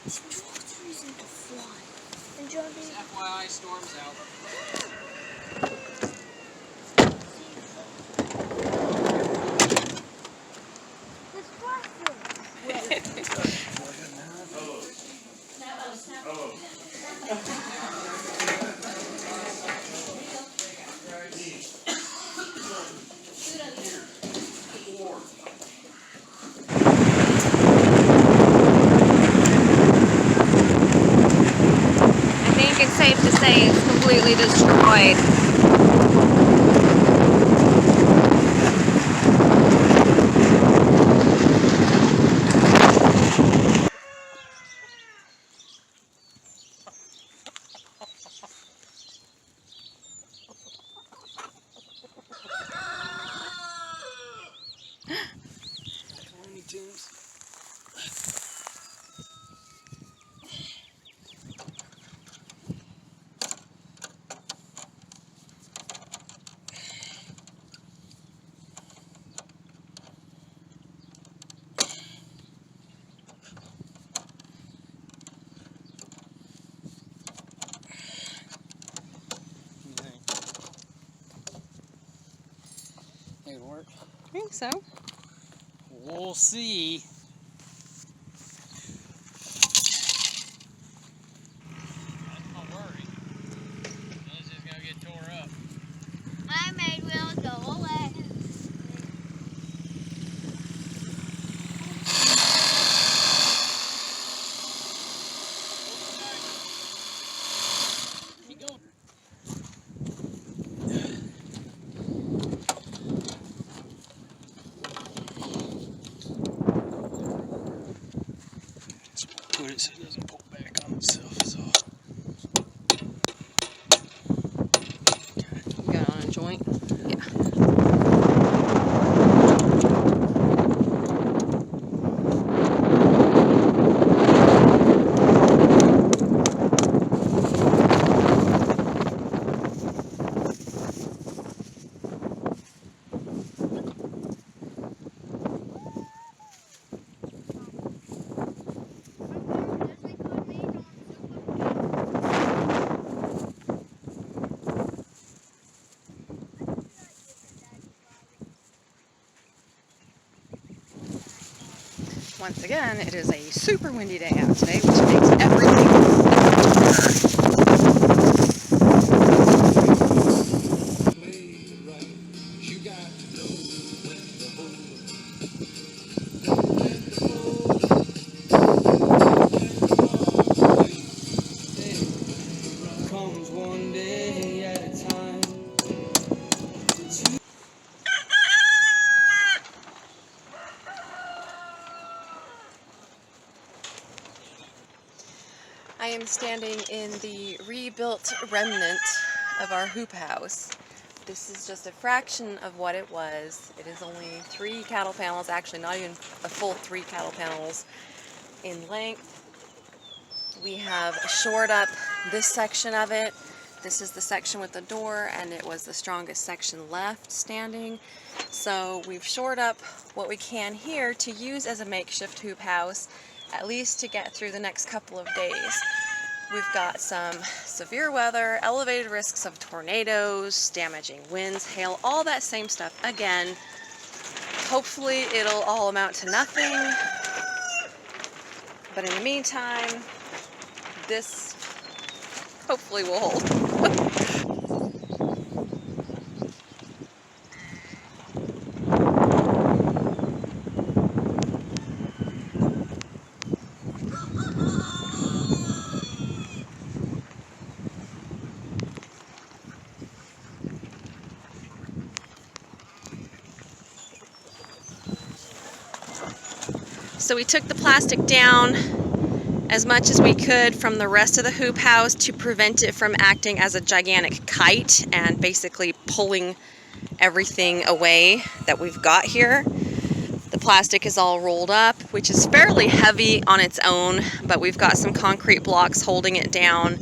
Using the fly. And Johnny. FYI, storm's out. This plastic. I think it's safe to say it's completely destroyed. Tiny Toons. It'll work. I think so. We'll see. That's my worry. It's just gonna get tore up. I made Will go away. Keep going. Put it so it doesn't pull back on itself. So. You got it on a joint? Yeah. Once again, it is a super windy day out today, which makes everything Comes one day at a time. I am standing in the rebuilt remnant of our hoop house. This is just a fraction of what it was. It is only 3 cattle panels, actually not even a full 3 cattle panels in length. We have shored up this section of it. This is the section with the door, and it was the strongest section left standing. So we've shored up what we can here to use as a makeshift hoop house, at least to get through the next couple of days. We've got some severe weather, elevated risks of tornadoes, damaging winds, hail, all that same stuff again. Hopefully it'll all amount to nothing, but in the meantime, this hopefully will hold. So we took the plastic down as much as we could from the rest of the hoop house to prevent it from acting as a gigantic kite and basically pulling everything away that we've got here. The plastic is all rolled up, which is fairly heavy on its own, but we've got some concrete blocks holding it down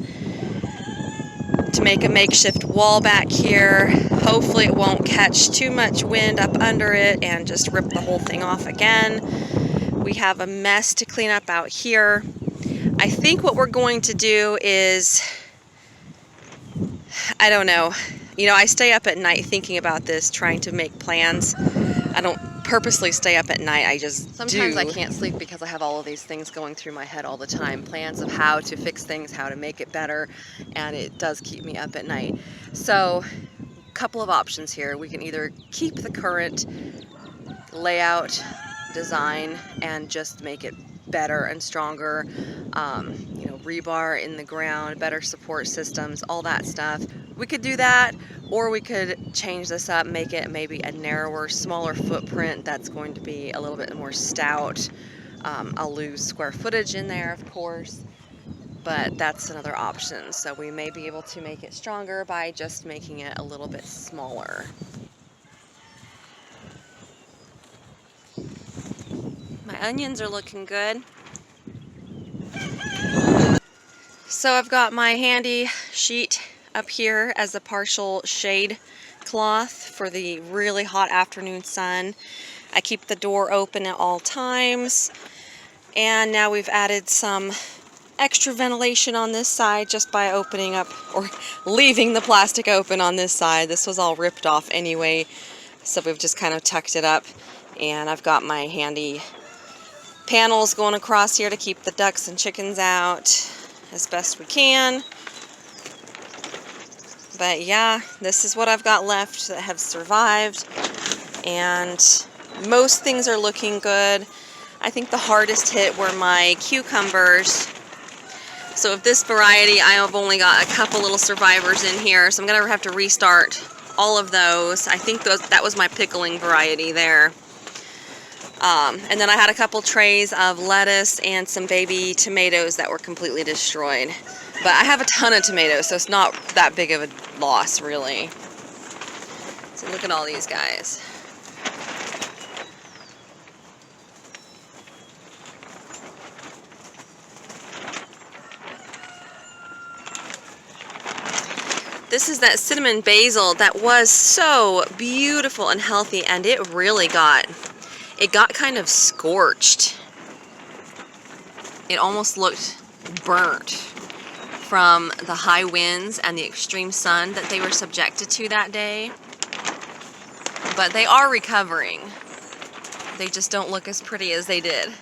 to make a makeshift wall back here. Hopefully it won't catch too much wind up under it and just rip the whole thing off again. We have a mess to clean up out here. I think what we're going to do is, I don't know. You know, I stay up at night thinking about this, trying to make plans. I don't purposely stay up at night, I just Sometimes do. I can't sleep because I have all of these things going through my head all the time. Plans of how to fix things, how to make it better, and it does keep me up at night. So, a couple of options here. We can either keep the current layout, design, and just make it better and stronger, you know, rebar in the ground, better support systems, all that stuff. We could do that, or we could change this up, make it maybe a narrower, smaller footprint that's going to be a little bit more stout. I'll lose square footage in there, of course, but that's another option. So we may be able to make it stronger by just making it a little bit smaller. My onions are looking good. So I've got my handy sheet up here as a partial shade cloth for the really hot afternoon sun. I keep the door open at all times, and now we've added some extra ventilation on this side just by opening up or leaving the plastic open on this side. This was all ripped off anyway, so we've just kind of tucked it up, and I've got my handy panels going across here to keep the ducks and chickens out as best we can. But yeah, this is what I've got left that have survived, and most things are looking good. I think the hardest hit were my cucumbers. So of this variety, I have only got a couple little survivors in here, so I'm gonna have to restart all of those. I think that was my pickling variety there. And then I had a couple trays of lettuce and some baby tomatoes that were completely destroyed. But I have a ton of tomatoes, so it's not that big of a loss, really. So look at all these guys. This is that cinnamon basil that was so beautiful and healthy, and it really got kind of scorched. It almost looked burnt from the high winds and the extreme sun that they were subjected to that day. But they are recovering. They just don't look as pretty as they did.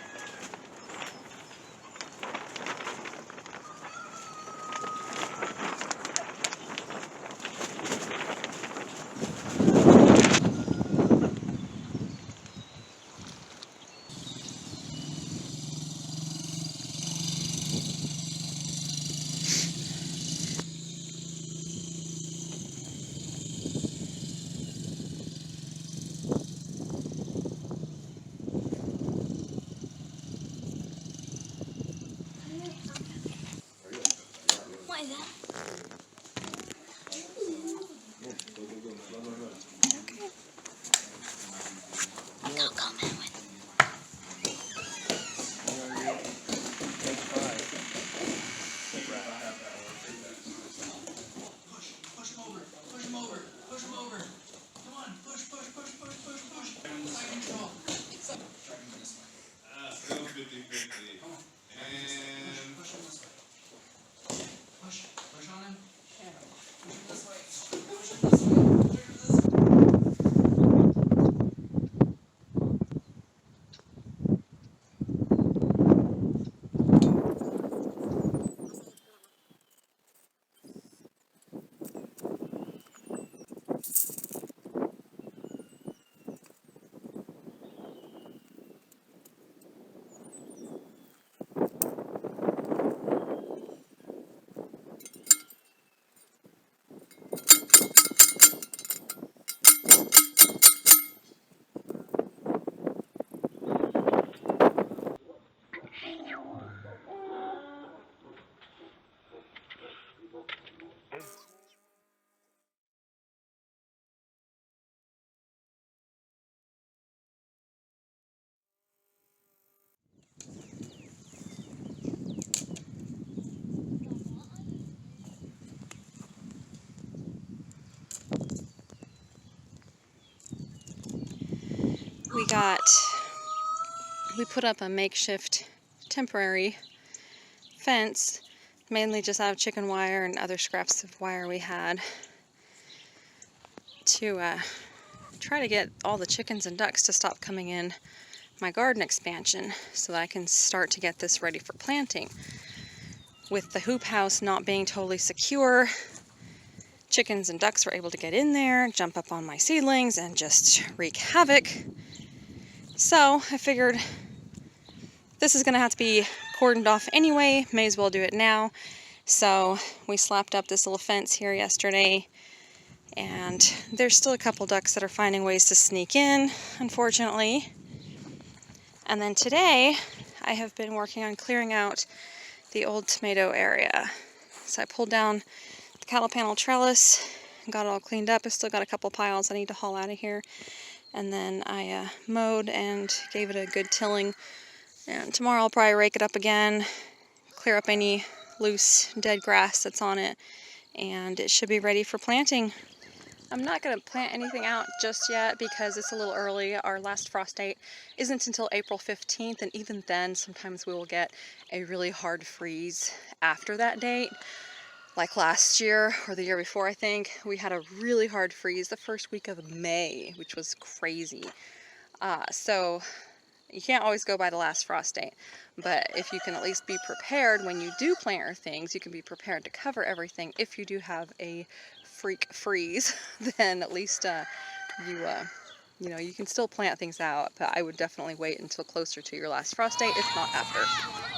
What is that? No comment with. We put up a makeshift temporary fence, mainly just out of chicken wire and other scraps of wire we had, to try to get all the chickens and ducks to stop coming in my garden expansion so that I can start to get this ready for planting. With the hoop house not being totally secure, chickens and ducks were able to get in there, jump up on my seedlings, and just wreak havoc. So I figured this is going to have to be cordoned off anyway, may as well do it now. So we slapped up this little fence here yesterday, and there's still a couple ducks that are finding ways to sneak in, unfortunately. And then today, I have been working on clearing out the old tomato area. So I pulled down the cattle panel trellis and got it all cleaned up. I still got a couple piles I need to haul out of here. And then I mowed and gave it a good tilling. And tomorrow I'll probably rake it up again, clear up any loose dead grass that's on it, and it should be ready for planting. I'm not going to plant anything out just yet because it's a little early. Our last frost date isn't until April 15th, and even then sometimes we will get a really hard freeze after that date. Like last year, or the year before I think, we had a really hard freeze the first week of May, which was crazy. So you can't always go by the last frost date, but if you can at least be prepared when you do plant your things, you can be prepared to cover everything if you do have a freak freeze, then at least you know, you can still plant things out, but I would definitely wait until closer to your last frost date, if not after.